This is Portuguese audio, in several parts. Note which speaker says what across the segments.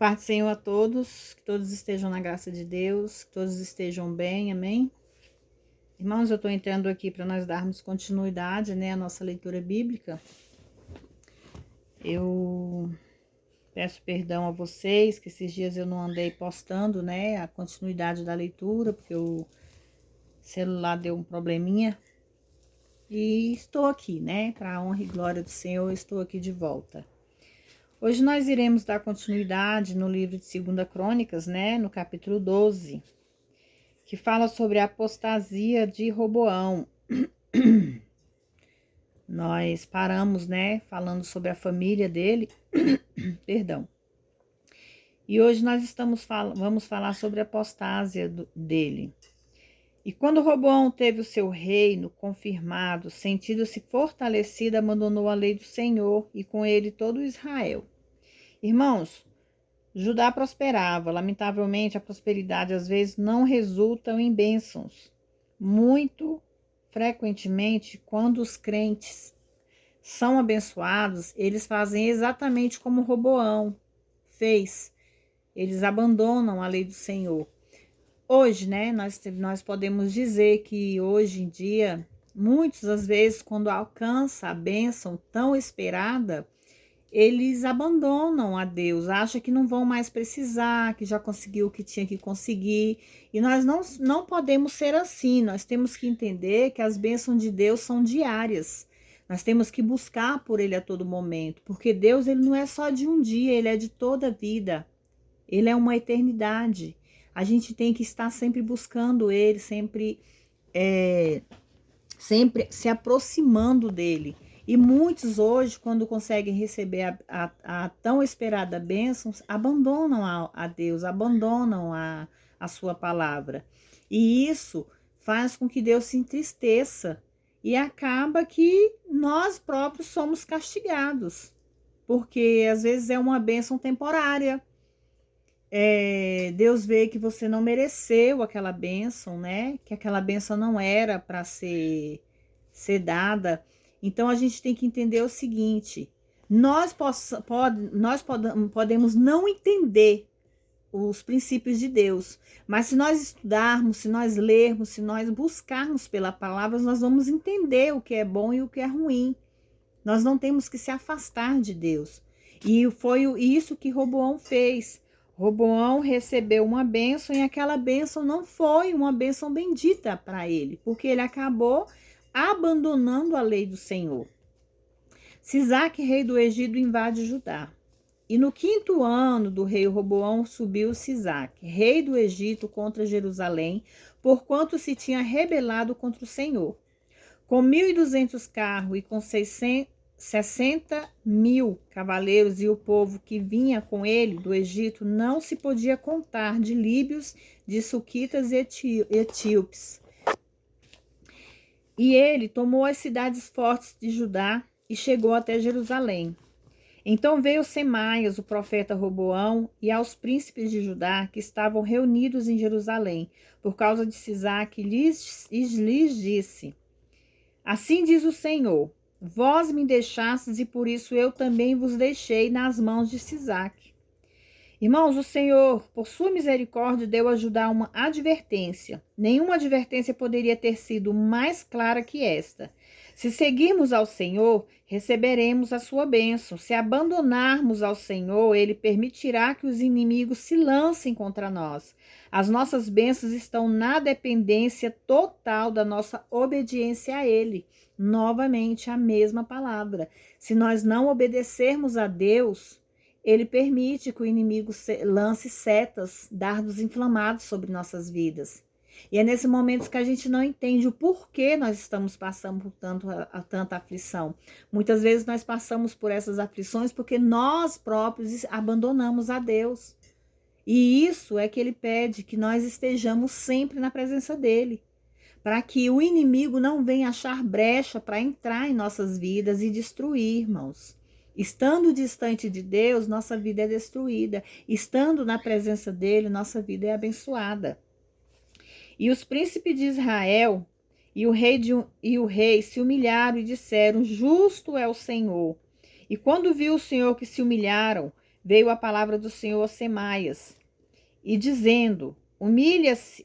Speaker 1: Paz do Senhor a todos, que todos estejam na graça de Deus, que todos estejam bem, amém? Irmãos, eu estou entrando aqui para nós darmos continuidade, à nossa leitura bíblica. Eu peço perdão a vocês, que esses dias eu não andei postando, a continuidade da leitura, porque o celular deu um probleminha. E estou aqui, para a honra e glória do Senhor, eu estou aqui de volta. Hoje nós iremos dar continuidade no livro de 2 Crônicas, no capítulo 12, que fala sobre a apostasia de Roboão. Nós paramos, falando sobre a família dele, perdão. E hoje nós vamos falar sobre a apostasia dele. E quando Roboão teve o seu reino confirmado, sentindo-se fortalecido, abandonou a lei do Senhor e com ele todo Israel. Irmãos, Judá prosperava. Lamentavelmente, a prosperidade às vezes não resulta em bênçãos. Muito frequentemente, quando os crentes são abençoados, eles fazem exatamente como Roboão fez. Eles abandonam a lei do Senhor. Hoje, nós podemos dizer que hoje em dia, muitos às vezes, quando alcança a bênção tão esperada, eles abandonam a Deus, acham que não vão mais precisar, que já conseguiu o que tinha que conseguir. E nós não podemos ser assim. Nós temos que entender que as bênçãos de Deus são diárias. Nós temos que buscar por Ele a todo momento, porque Deus, Ele não é só de um dia, Ele é de toda a vida. Ele é uma eternidade. A gente tem que estar sempre buscando Ele, sempre se aproximando dele. E muitos hoje, quando conseguem receber a tão esperada bênção, abandonam a Deus, abandonam a sua palavra. E isso faz com que Deus se entristeça. E acaba que nós próprios somos castigados. Porque às vezes é uma bênção temporária. Deus vê que você não mereceu aquela bênção, que aquela bênção não era para ser dada. Então a gente tem que entender o seguinte: nós podemos não entender os princípios de Deus, mas se nós estudarmos, se nós lermos, se nós buscarmos pela palavra, nós vamos entender o que é bom e o que é ruim. Nós não temos que se afastar de Deus. E foi isso que Roboão fez. Roboão recebeu uma bênção e aquela bênção não foi uma bênção bendita para ele, porque ele acabou abandonando a lei do Senhor. Sisaque, rei do Egito, invade Judá. E no 5º ano do rei Roboão subiu Sisaque, rei do Egito, contra Jerusalém, porquanto se tinha rebelado contra o Senhor. Com 1.200 carros e com 60.000 cavaleiros, e o povo que vinha com ele do Egito não se podia contar, de líbios, de suquitas e etíopes. E ele tomou as cidades fortes de Judá e chegou até Jerusalém. Então veio Semaias, o profeta Roboão, e aos príncipes de Judá que estavam reunidos em Jerusalém, por causa de Sisaque, lhes disse: assim diz o Senhor: vós me deixastes e por isso eu também vos deixei nas mãos de Sisaque. Irmãos, o Senhor, por sua misericórdia, deu a Judá uma advertência. Nenhuma advertência poderia ter sido mais clara que esta. Se seguirmos ao Senhor, receberemos a sua bênção. Se abandonarmos ao Senhor, Ele permitirá que os inimigos se lancem contra nós. As nossas bênçãos estão na dependência total da nossa obediência a Ele. Novamente, a mesma palavra. Se nós não obedecermos a Deus, Ele permite que o inimigo lance setas, dardos inflamados sobre nossas vidas. E é nesse momento que a gente não entende o porquê nós estamos passando por tanta aflição. Muitas vezes nós passamos por essas aflições porque nós próprios abandonamos a Deus. E isso é que Ele pede, que nós estejamos sempre na presença dEle, para que o inimigo não venha achar brecha para entrar em nossas vidas e destruir, irmãos. Estando distante de Deus, nossa vida é destruída. Estando na presença dEle, nossa vida é abençoada. E os príncipes de Israel e o rei se humilharam e disseram: justo é o Senhor. E quando viu o Senhor que se humilharam, veio a palavra do Senhor a Semaias, e dizendo: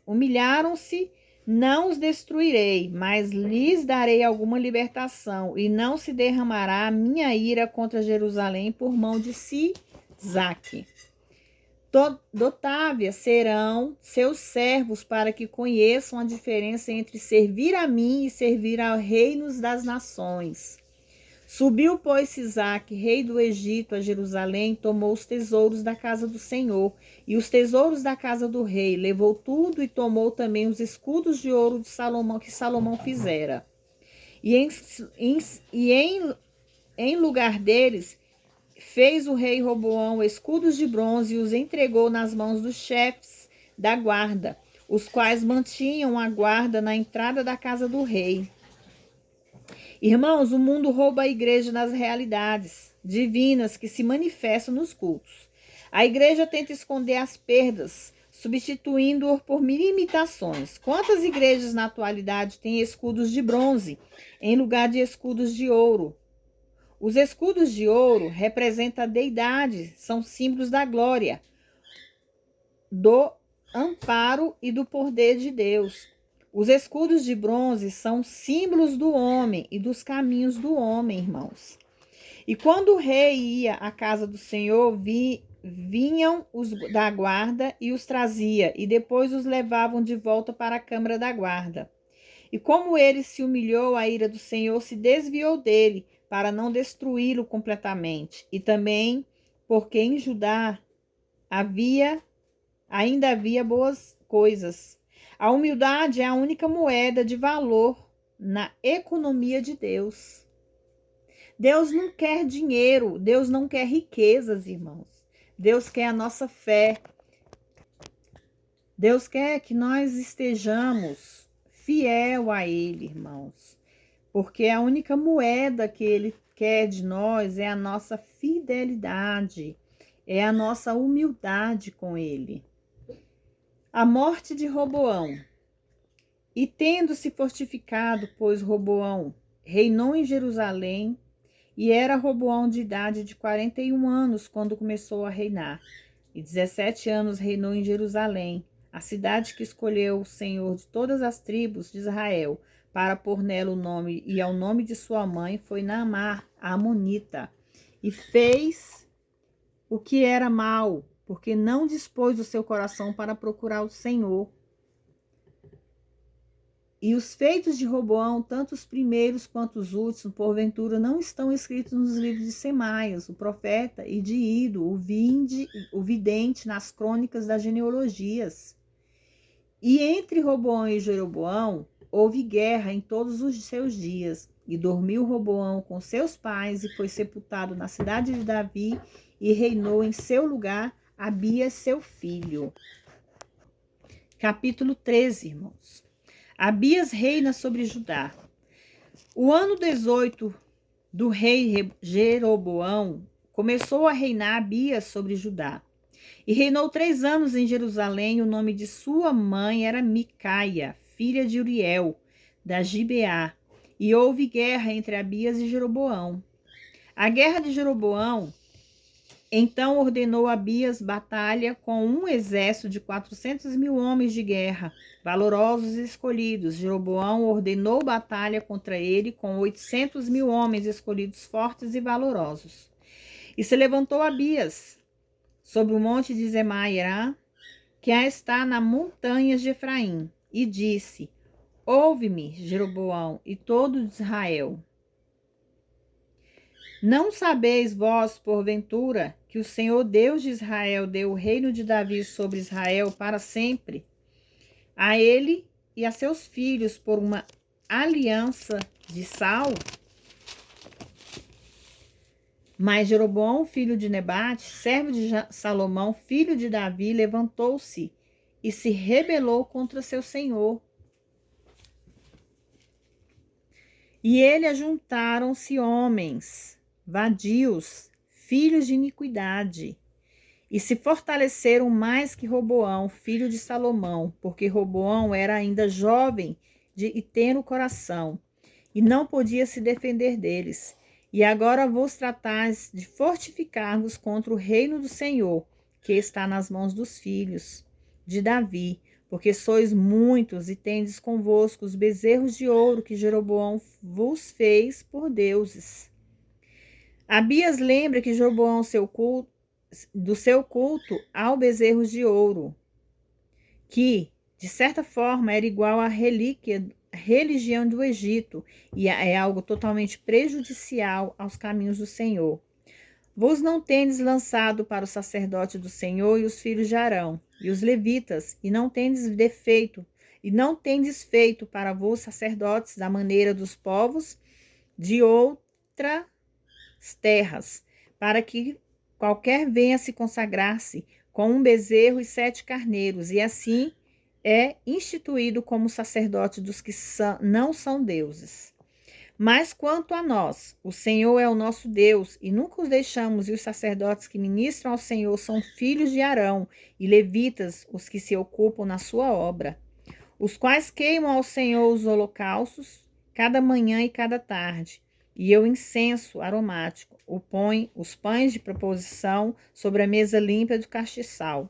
Speaker 1: humilharam-se, não os destruirei, mas lhes darei alguma libertação, e não se derramará a minha ira contra Jerusalém por mão de Sisaque. Dotávia serão seus servos, para que conheçam a diferença entre servir a mim e servir aos reinos das nações. Subiu, pois, Sisaque, rei do Egito, a Jerusalém, tomou os tesouros da casa do Senhor e os tesouros da casa do rei, levou tudo e tomou também os escudos de ouro de Salomão, que Salomão fizera. Em lugar deles, fez o rei Roboão escudos de bronze e os entregou nas mãos dos chefes da guarda, os quais mantinham a guarda na entrada da casa do rei. Irmãos, o mundo rouba a igreja nas realidades divinas que se manifestam nos cultos. A igreja tenta esconder as perdas, substituindo-o por imitações. Quantas igrejas na atualidade têm escudos de bronze em lugar de escudos de ouro? Os escudos de ouro representam a deidade, são símbolos da glória, do amparo e do poder de Deus. Os escudos de bronze são símbolos do homem e dos caminhos do homem, irmãos. E quando o rei ia à casa do Senhor, vinham os da guarda e os trazia, e depois os levavam de volta para a câmara da guarda. E como ele se humilhou, a ira do Senhor se desviou dele, para não destruí-lo completamente. E também porque em Judá ainda havia boas coisas. A humildade é a única moeda de valor na economia de Deus. Deus não quer dinheiro, Deus não quer riquezas, irmãos. Deus quer a nossa fé. Deus quer que nós estejamos fiel a Ele, irmãos. Porque a única moeda que Ele quer de nós é a nossa fidelidade, é a nossa humildade com Ele. A morte de Roboão. E tendo-se fortificado, pois Roboão reinou em Jerusalém, e era Roboão de idade de 41 anos quando começou a reinar, e 17 anos reinou em Jerusalém, a cidade que escolheu o Senhor de todas as tribos de Israel, para pôr nela o nome, e ao nome de sua mãe foi Naamá, a amonita, e fez o que era mal, porque não dispôs o seu coração para procurar o Senhor. E os feitos de Roboão, tanto os primeiros quanto os últimos, porventura, não estão escritos nos livros de Semaias, o profeta, e de Ido, o vidente, nas crônicas das genealogias. E entre Roboão e Jeroboão, houve guerra em todos os seus dias, e dormiu Roboão com seus pais, e foi sepultado na cidade de Davi, e reinou em seu lugar Abias, seu filho. Capítulo 13, irmãos. Abias reina sobre Judá. O ano 18 do rei Jeroboão começou a reinar Abias sobre Judá. E reinou 3 anos em Jerusalém. O nome de sua mãe era Micaia, filha de Uriel, da Gibeá. E houve guerra entre Abias e Jeroboão. A guerra de Jeroboão, então ordenou Abias batalha com um exército de 400.000 homens de guerra, valorosos e escolhidos. Jeroboão ordenou batalha contra ele com 800.000 homens escolhidos, fortes e valorosos. E se levantou Abias sobre o monte de Zemairá, que está na montanhas de Efraim, e disse: ouve-me, Jeroboão e todo Israel. Não sabeis vós, porventura, que o Senhor Deus de Israel deu o reino de Davi sobre Israel para sempre, a ele e a seus filhos, por uma aliança de sal? Mas Jeroboão, filho de Nebate, servo de Salomão, filho de Davi, levantou-se e se rebelou contra seu senhor. E ele ajuntaram-se homens vadios, filhos de iniquidade, e se fortaleceram mais que Roboão, filho de Salomão, porque Roboão era ainda jovem e tenro coração, e não podia se defender deles. E agora vos tratais de fortificar-vos contra o reino do Senhor, que está nas mãos dos filhos de Davi, porque sois muitos e tendes convosco os bezerros de ouro que Jeroboão vos fez por deuses. Abias lembra que Jeroboão do seu culto ao bezerros de ouro, que, de certa forma, era igual à religião do Egito, e é algo totalmente prejudicial aos caminhos do Senhor. Vos não tendes lançado para o sacerdote do Senhor e os filhos de Arão, e os levitas, e não tendes feito para vós sacerdotes da maneira dos povos de outras terras, para que qualquer venha se consagrar-se com um bezerro e 7 carneiros, e assim é instituído como sacerdote dos que não são deuses. Mas quanto a nós, o Senhor é o nosso Deus, e nunca os deixamos, e os sacerdotes que ministram ao Senhor são filhos de Arão, e levitas, os que se ocupam na sua obra, os quais queimam ao Senhor os holocaustos, cada manhã e cada tarde, e o incenso aromático, os pães de proposição sobre a mesa limpa do castiçal,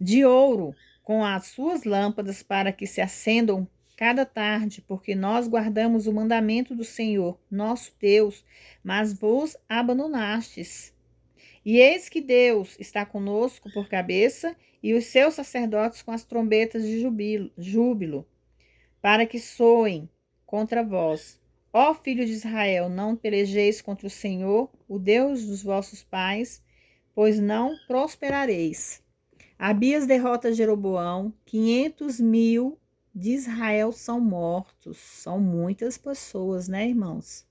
Speaker 1: de ouro, com as suas lâmpadas para que se acendam cada tarde, porque nós guardamos o mandamento do Senhor, nosso Deus, mas vos abandonastes. E eis que Deus está conosco por cabeça, e os seus sacerdotes com as trombetas de júbilo, para que soem contra vós. Ó filho de Israel, não pelejeis contra o Senhor, o Deus dos vossos pais, pois não prosperareis. Abias derrota Jeroboão, 500.000 de Israel são mortos. São muitas pessoas, né, irmãos?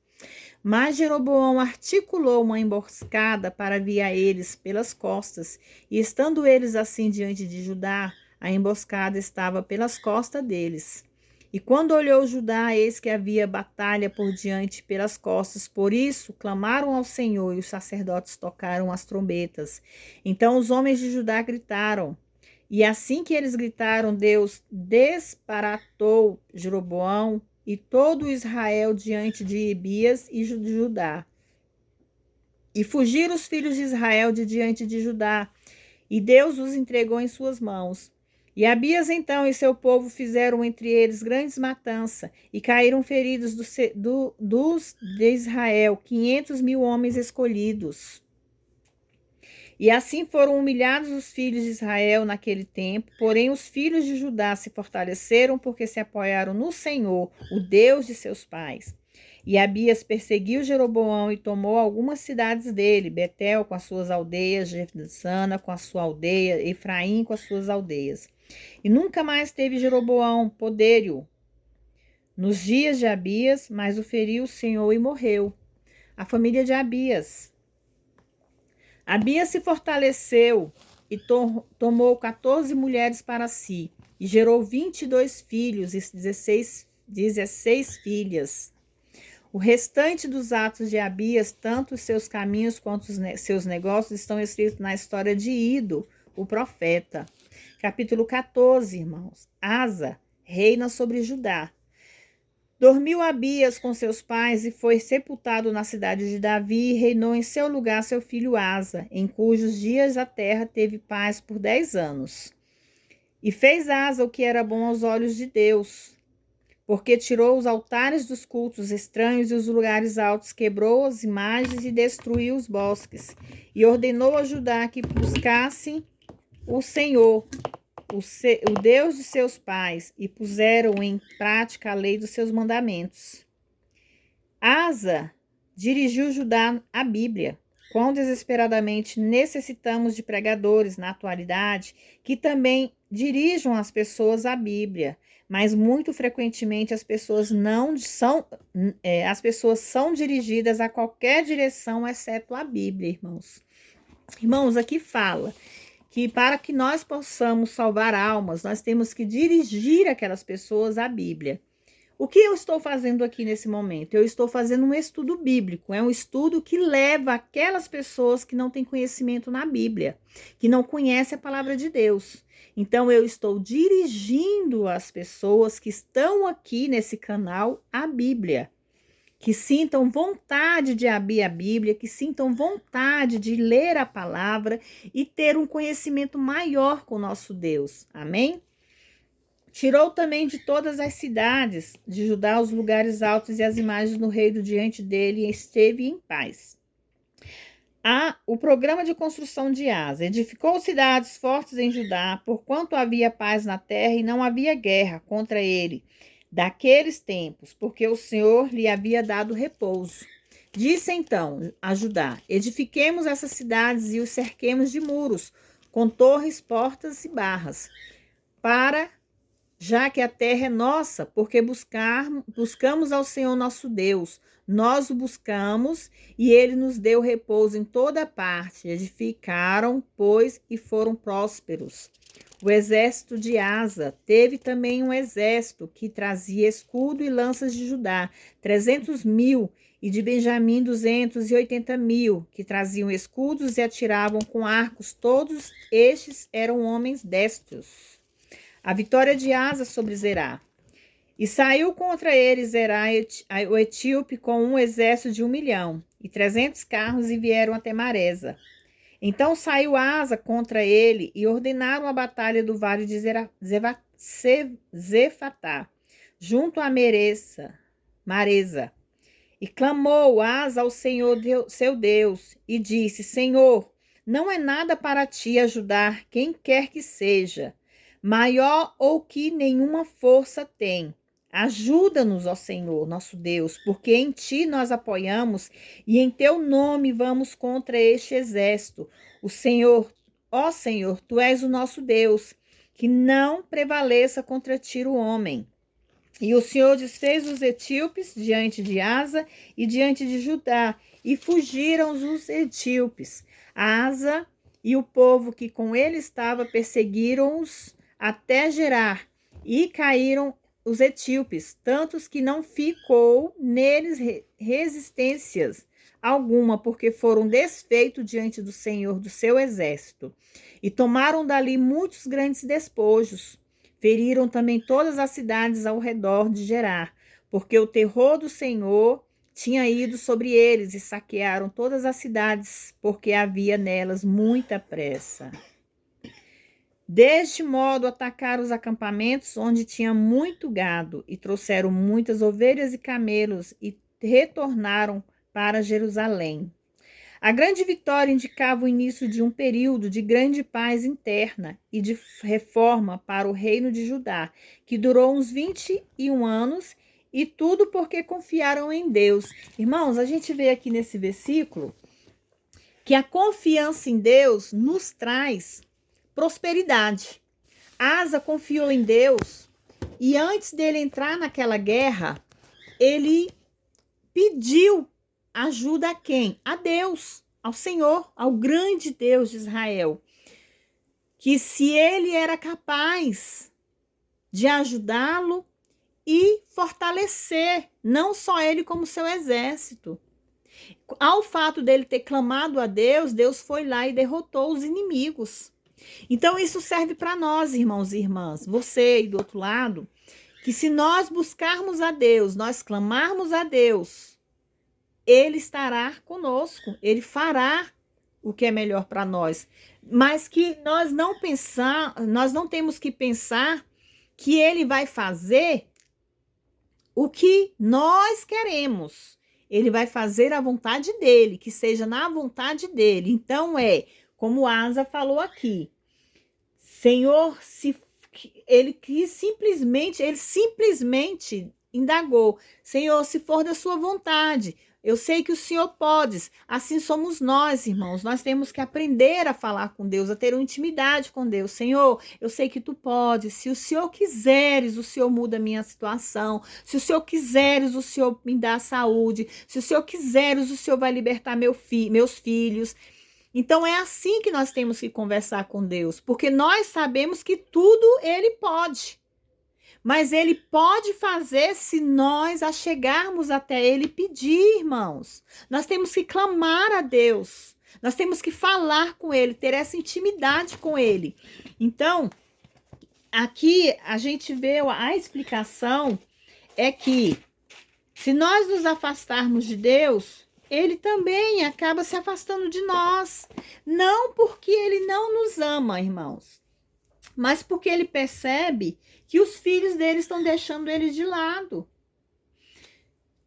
Speaker 1: Mas Jeroboão articulou uma emboscada para vir a eles pelas costas, e estando eles assim diante de Judá, a emboscada estava pelas costas deles. E quando olhou Judá, eis que havia batalha por diante pelas costas, por isso clamaram ao Senhor, e os sacerdotes tocaram as trombetas. Então os homens de Judá gritaram, e assim que eles gritaram, Deus desparatou Jeroboão e todo Israel diante de Abias e de Judá. E fugiram os filhos de Israel de diante de Judá, e Deus os entregou em suas mãos. E Abias então e seu povo fizeram entre eles grandes matanças, e caíram feridos dos de Israel 500.000 homens escolhidos. E assim foram humilhados os filhos de Israel naquele tempo, porém os filhos de Judá se fortaleceram porque se apoiaram no Senhor, o Deus de seus pais. E Abias perseguiu Jeroboão e tomou algumas cidades dele, Betel com as suas aldeias, Jefzana com a sua aldeia, Efraim com as suas aldeias. E nunca mais teve Jeroboão poderio nos dias de Abias, mas o feriu o Senhor e morreu. A família de Abias. Abias se fortaleceu e tomou 14 mulheres para si, e gerou 22 filhos e 16 filhas. O restante dos atos de Abias, tanto os seus caminhos quanto os seus negócios, estão escritos na história de Ido, o profeta. Capítulo 14, irmãos. Asa reina sobre Judá. Dormiu Abias com seus pais e foi sepultado na cidade de Davi, e reinou em seu lugar seu filho Asa, em cujos dias a terra teve paz por 10 anos. E fez Asa o que era bom aos olhos de Deus, porque tirou os altares dos cultos estranhos e os lugares altos, quebrou as imagens e destruiu os bosques, e ordenou a Judá que buscassem o Senhor, o Deus de seus pais, e puseram em prática a lei dos seus mandamentos. Asa dirigiu Judá à Bíblia. Quão desesperadamente necessitamos de pregadores na atualidade que também dirijam as pessoas à Bíblia, mas muito frequentemente as pessoas são dirigidas a qualquer direção exceto a Bíblia, irmãos. Irmãos, aqui fala que para que nós possamos salvar almas, nós temos que dirigir aquelas pessoas à Bíblia. O que eu estou fazendo aqui nesse momento? Eu estou fazendo um estudo bíblico, é um estudo que leva aquelas pessoas que não têm conhecimento na Bíblia, que não conhecem a palavra de Deus. Então, eu estou dirigindo as pessoas que estão aqui nesse canal à Bíblia, que sintam vontade de abrir a Bíblia, que sintam vontade de ler a palavra e ter um conhecimento maior com o nosso Deus. Amém? Tirou também de todas as cidades de Judá os lugares altos e as imagens no reino diante dele e esteve em paz. O programa de construção de Asa. Edificou cidades fortes em Judá, porquanto havia paz na terra e não havia guerra contra ele daqueles tempos, porque o Senhor lhe havia dado repouso. Disse então a Judá: edifiquemos essas cidades e os cerquemos de muros, com torres, portas e barras, já que a terra é nossa, porque buscamos ao Senhor nosso Deus. Nós o buscamos e ele nos deu repouso em toda parte. Edificaram, pois, e foram prósperos. O exército de Asa teve também um exército que trazia escudo e lanças de Judá, 300.000, e de Benjamim 280.000, que traziam escudos e atiravam com arcos. Todos estes eram homens destros. A vitória de Asa sobre Zerá. E saiu contra ele Zerá, o etíope, com um exército de 1.000.000 e 300 carros, e vieram até Maresa. Então saiu Asa contra ele e ordenaram a batalha do vale de Zefatá, junto a Maresa. E clamou Asa ao Senhor seu Deus e disse: Senhor, não é nada para ti ajudar quem quer que seja, maior ou que nenhuma força tem. Ajuda-nos, ó Senhor, nosso Deus, porque em ti nós apoiamos e em teu nome vamos contra este exército. O Senhor, ó Senhor, tu és o nosso Deus, que não prevaleça contra ti o homem. E o Senhor desfez os etíopes diante de Asa e diante de Judá, e fugiram os etíopes. Asa e o povo que com ele estava perseguiram-os até Gerar, e caíram os etíopes, tantos que não ficou neles resistências alguma, porque foram desfeitos diante do Senhor do seu exército. E tomaram dali muitos grandes despojos. Feriram também todas as cidades ao redor de Gerar, porque o terror do Senhor tinha ido sobre eles, e saquearam todas as cidades, porque havia nelas muita pressa. Deste modo, atacaram os acampamentos onde tinha muito gado, e trouxeram muitas ovelhas e camelos, e retornaram para Jerusalém. A grande vitória indicava o início de um período de grande paz interna e de reforma para o reino de Judá, que durou uns 21 anos, e tudo porque confiaram em Deus. Irmãos, a gente vê aqui nesse versículo que a confiança em Deus nos traz prosperidade. Asa confiou em Deus e antes dele entrar naquela guerra, ele pediu ajuda a quem? A Deus, ao Senhor, ao grande Deus de Israel. Que se ele era capaz de ajudá-lo e fortalecer, não só ele como seu exército. Ao fato dele ter clamado a Deus, Deus foi lá e derrotou os inimigos. Então isso serve para nós, irmãos e irmãs, você e do outro lado, que se nós buscarmos a Deus, nós clamarmos a Deus, ele estará conosco, ele fará o que é melhor para nós, mas que nós não temos que pensar que ele vai fazer o que nós queremos. Ele vai fazer a vontade dele, que seja na vontade dele. Então como Asa falou aqui, Senhor, ele simplesmente indagou, Senhor, se for da sua vontade, eu sei que o Senhor pode. Assim somos nós, irmãos. Nós temos que aprender a falar com Deus, a ter uma intimidade com Deus. Senhor, eu sei que tu podes. Se o Senhor quiseres, o Senhor muda a minha situação. Se o Senhor quiseres, o Senhor me dá saúde. Se o Senhor quiseres, o Senhor vai libertar meus filhos. Então é assim que nós temos que conversar com Deus, porque nós sabemos que tudo ele pode. Mas ele pode fazer se nós achegarmos até ele e pedir, irmãos. Nós temos que clamar a Deus. Nós temos que falar com ele, ter essa intimidade com ele. Então, aqui a gente vê a explicação é que Se nós nos afastarmos de Deus, Ele também acaba se afastando de nós. Não porque Ele não nos ama, irmãos, mas porque Ele percebe que os filhos dele estão deixando Ele de lado.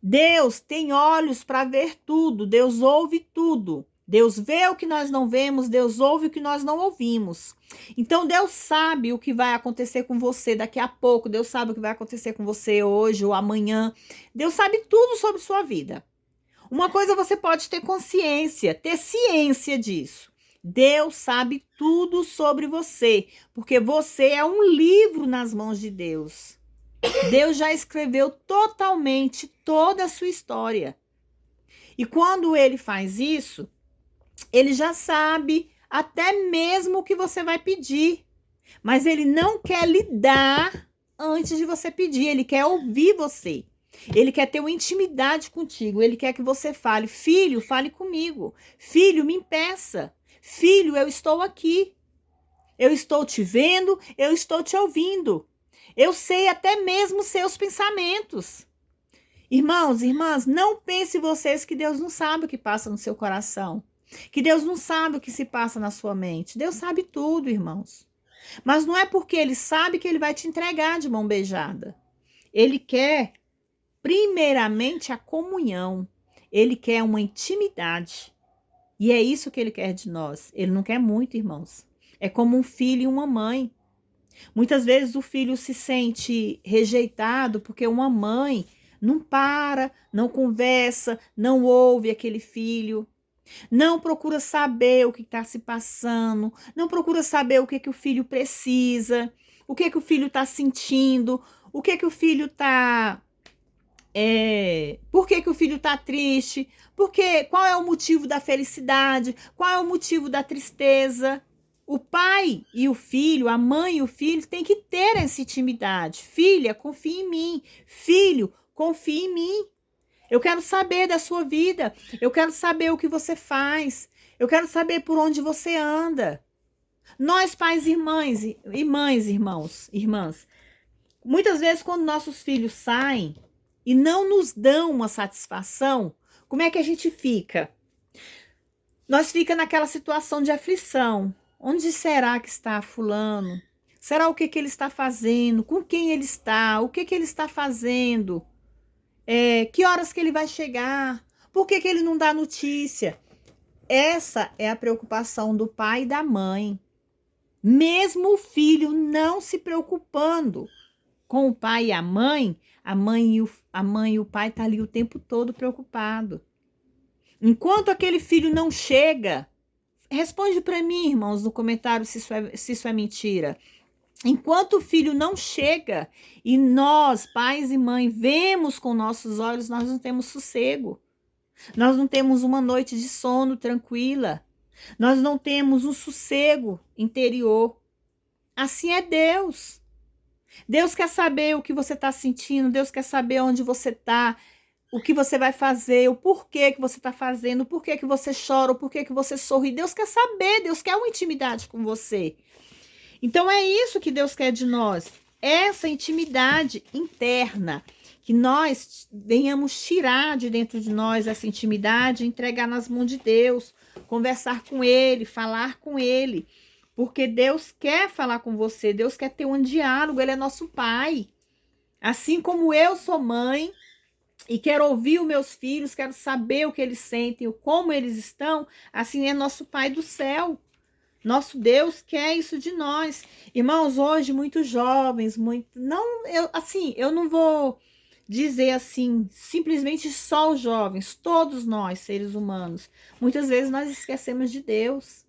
Speaker 1: Deus tem olhos para ver tudo, Deus ouve tudo. Deus vê o que nós não vemos, Deus ouve o que nós não ouvimos. Então Deus sabe o que vai acontecer com você daqui a pouco, Deus sabe o que vai acontecer com você hoje ou amanhã. Deus sabe tudo sobre sua vida. Uma coisa você pode ter consciência, ter ciência disso. Deus sabe tudo sobre você, porque você é um livro nas mãos de Deus. Deus já escreveu totalmente toda a sua história. E quando ele faz isso, ele já sabe até mesmo o que você vai pedir. Mas ele não quer lhe dar antes de você pedir. Ele quer ouvir você. Ele quer ter uma intimidade contigo. Ele quer que você fale: filho, fale comigo. Filho, me impeça. Filho, eu estou aqui. Eu estou te vendo, eu estou te ouvindo. Eu sei até mesmo seus pensamentos. Irmãos, irmãs, não pense vocês que Deus não sabe o que passa no seu coração. Que Deus não sabe o que se passa na sua mente. Deus sabe tudo, irmãos. Mas não é porque Ele sabe que Ele vai te entregar de mão beijada. Ele quer, primeiramente, a comunhão. Ele quer uma intimidade. E é isso que Ele quer de nós. Ele não quer muito, irmãos. É como um filho e uma mãe. Muitas vezes o filho se sente rejeitado porque uma mãe não para, não conversa, não ouve aquele filho, não procura saber o que está se passando, não procura saber o que o filho precisa, o que o filho está sentindo, o que o filho está... por que o filho está triste, qual é o motivo da felicidade, qual é o motivo da tristeza. O pai e o filho, a mãe e o filho têm que ter essa intimidade. Filha, confia em mim. Filho, confia em mim. Eu quero saber da sua vida. Eu quero saber o que você faz. Eu quero saber por onde você anda. Nós, pais e mães, irmãs, muitas vezes quando nossos filhos saem e não nos dão uma satisfação, como é que a gente fica? Nós fica naquela situação de aflição. Onde será que está fulano? Será o que ele está fazendo? Com quem ele está? O que ele está fazendo? Que horas que ele vai chegar? Por que ele não dá notícia? Essa é a preocupação do pai e da mãe. Mesmo o filho não se preocupando com o pai e a mãe e o pai estão ali o tempo todo preocupado. Enquanto aquele filho não chega... Responde para mim, irmãos, no comentário se isso é mentira. Enquanto o filho não chega e nós, pais e mães, vemos com nossos olhos, nós não temos sossego. Nós não temos uma noite de sono tranquila. Nós não temos um sossego interior. Assim é Deus. Deus quer saber o que você está sentindo, Deus quer saber onde você está, o que você vai fazer, o porquê que você está fazendo, o porquê que você chora, o porquê que você sorri. Deus quer saber, Deus quer uma intimidade com você. Então é isso que Deus quer de nós, essa intimidade interna, que nós venhamos tirar de dentro de nós essa intimidade, entregar nas mãos de Deus, conversar com Ele, falar com Ele, porque Deus quer falar com você, Deus quer ter um diálogo, Ele é nosso Pai. Assim como eu sou mãe, e quero ouvir os meus filhos, quero saber o que eles sentem, como eles estão, assim é nosso Pai do céu. Nosso Deus quer isso de nós. Irmãos, hoje muitos jovens, eu não vou dizer assim, simplesmente só os jovens, todos nós, seres humanos, muitas vezes nós esquecemos de Deus.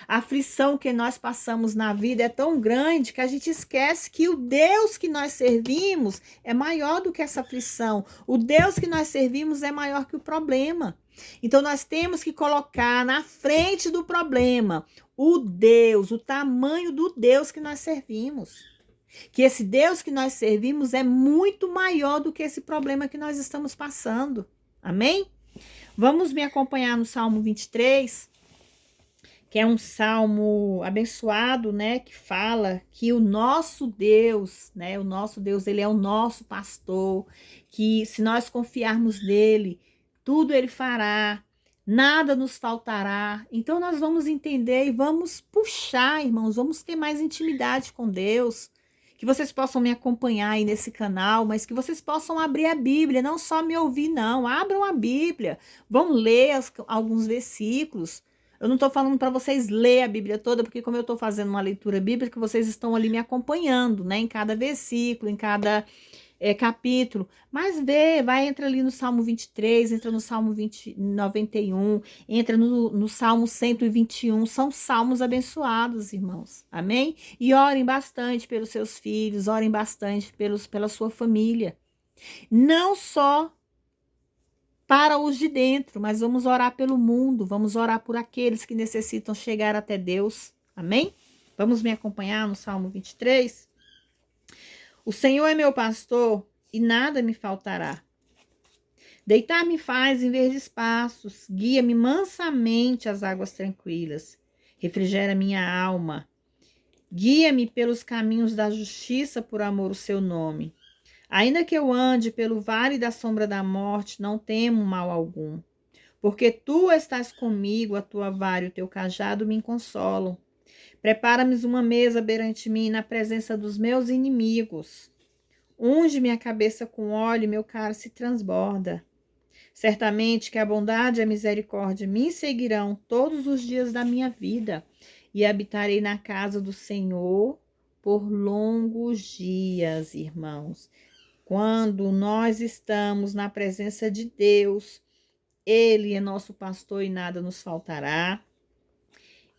Speaker 1: A aflição que nós passamos na vida é tão grande que a gente esquece que o Deus que nós servimos é maior do que essa aflição. O Deus que nós servimos é maior que o problema. Então nós temos que colocar na frente do problema o Deus, o tamanho do Deus que nós servimos. Que esse Deus que nós servimos é muito maior do que esse problema que nós estamos passando. Amém? Vamos me acompanhar no Salmo 23, que é um salmo abençoado, né, que fala que o nosso Deus, né, o nosso Deus, ele é o nosso pastor, que se nós confiarmos nele, tudo ele fará, nada nos faltará. Então nós vamos entender e vamos puxar, irmãos, vamos ter mais intimidade com Deus. Que vocês possam me acompanhar aí nesse canal, mas que vocês possam abrir a Bíblia, não só me ouvir, não. Abram a Bíblia, vão ler alguns versículos. Eu não estou falando para vocês ler a Bíblia toda, porque como eu estou fazendo uma leitura bíblica, vocês estão ali me acompanhando, né? Em cada versículo, em cada capítulo. Mas entra ali no Salmo 23, entra no Salmo 91, entra no Salmo 121. São salmos abençoados, irmãos. Amém? E orem bastante pelos seus filhos, orem bastante pela sua família. Não só para os de dentro, mas vamos orar pelo mundo, vamos orar por aqueles que necessitam chegar até Deus. Amém? Vamos me acompanhar no Salmo 23? O Senhor é meu pastor e nada me faltará. Deitar-me faz em verdes pastos, guia-me mansamente às águas tranquilas, refrigera minha alma. Guia-me pelos caminhos da justiça por amor ao seu nome. Ainda que eu ande pelo vale da sombra da morte, não temo mal algum. Porque tu estás comigo, a tua vara e o teu cajado me consolam. Prepara-me uma mesa perante mim na presença dos meus inimigos. Unge minha cabeça com óleo e meu cálice transborda. Certamente que a bondade e a misericórdia me seguirão todos os dias da minha vida e habitarei na casa do Senhor por longos dias, irmãos. Quando nós estamos na presença de Deus, Ele é nosso pastor e nada nos faltará.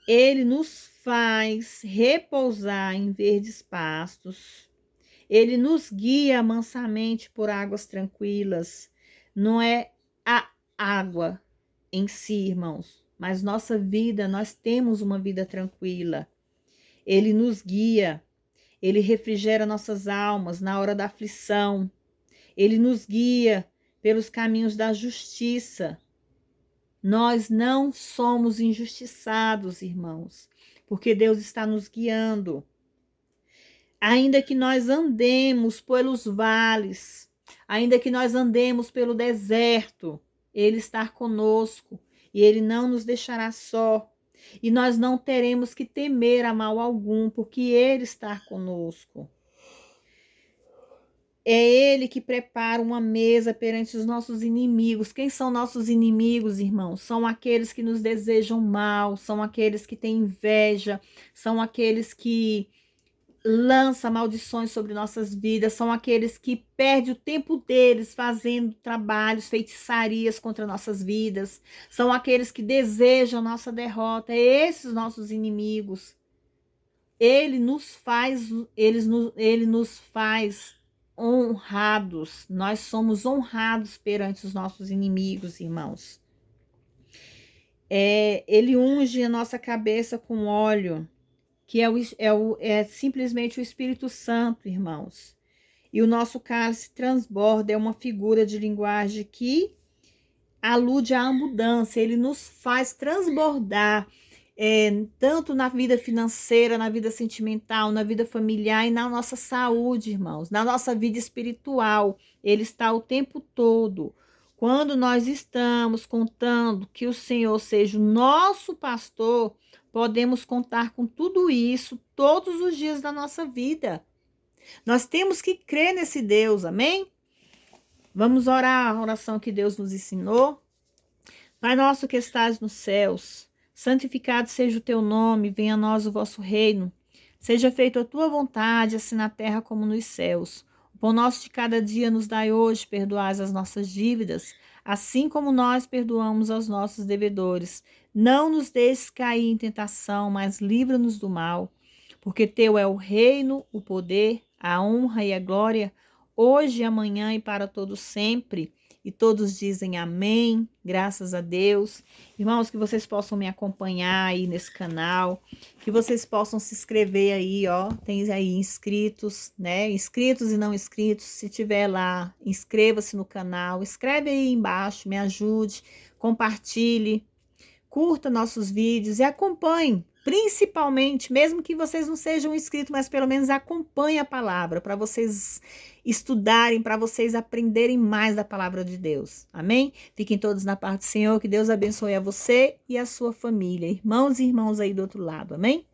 Speaker 1: Ele nos faz repousar em verdes pastos. Ele nos guia mansamente por águas tranquilas. Não é a água em si, irmãos, mas nossa vida, nós temos uma vida tranquila. Ele nos guia, ele refrigera nossas almas na hora da aflição. Ele nos guia pelos caminhos da justiça. Nós não somos injustiçados, irmãos, porque Deus está nos guiando. Ainda que nós andemos pelos vales, ainda que nós andemos pelo deserto, Ele está conosco e Ele não nos deixará só. E nós não teremos que temer a mal algum, porque Ele está conosco. É Ele que prepara uma mesa perante os nossos inimigos. Quem são nossos inimigos, irmãos? São aqueles que nos desejam mal, são aqueles que têm inveja, são aqueles que lança maldições sobre nossas vidas, são aqueles que perdem o tempo deles fazendo trabalhos, feitiçarias contra nossas vidas, são aqueles que desejam nossa derrota, esses nossos inimigos. Ele nos faz honrados, nós somos honrados perante os nossos inimigos, irmãos. Ele unge a nossa cabeça com óleo, que é simplesmente o Espírito Santo, irmãos. E o nosso cálice transborda, é uma figura de linguagem que alude à abundância. Ele nos faz transbordar, tanto na vida financeira, na vida sentimental, na vida familiar e na nossa saúde, irmãos, na nossa vida espiritual. Ele está o tempo todo. Quando nós estamos contando que o Senhor seja o nosso pastor, podemos contar com tudo isso todos os dias da nossa vida. Nós temos que crer nesse Deus, amém? Vamos orar a oração que Deus nos ensinou. Pai nosso que estás nos céus, santificado seja o teu nome, venha a nós o vosso reino. Seja feita a tua vontade, assim na terra como nos céus. O pão nosso de cada dia nos dai hoje, perdoai as nossas dívidas, assim como nós perdoamos aos nossos devedores. Não nos deixes cair em tentação, mas livra-nos do mal. Porque teu é o reino, o poder, a honra e a glória, hoje e amanhã e para todos sempre. E todos dizem amém, graças a Deus. Irmãos, que vocês possam me acompanhar aí nesse canal, que vocês possam se inscrever aí, ó, tem aí inscritos, né, inscritos e não inscritos, se tiver lá, inscreva-se no canal, escreve aí embaixo, me ajude, compartilhe, curta nossos vídeos e acompanhe. Principalmente, mesmo que vocês não sejam inscritos, mas pelo menos acompanhe a palavra, para vocês estudarem, para vocês aprenderem mais da palavra de Deus. Amém? Fiquem todos na paz do Senhor, que Deus abençoe a você e a sua família, irmãos e irmãos aí do outro lado. Amém?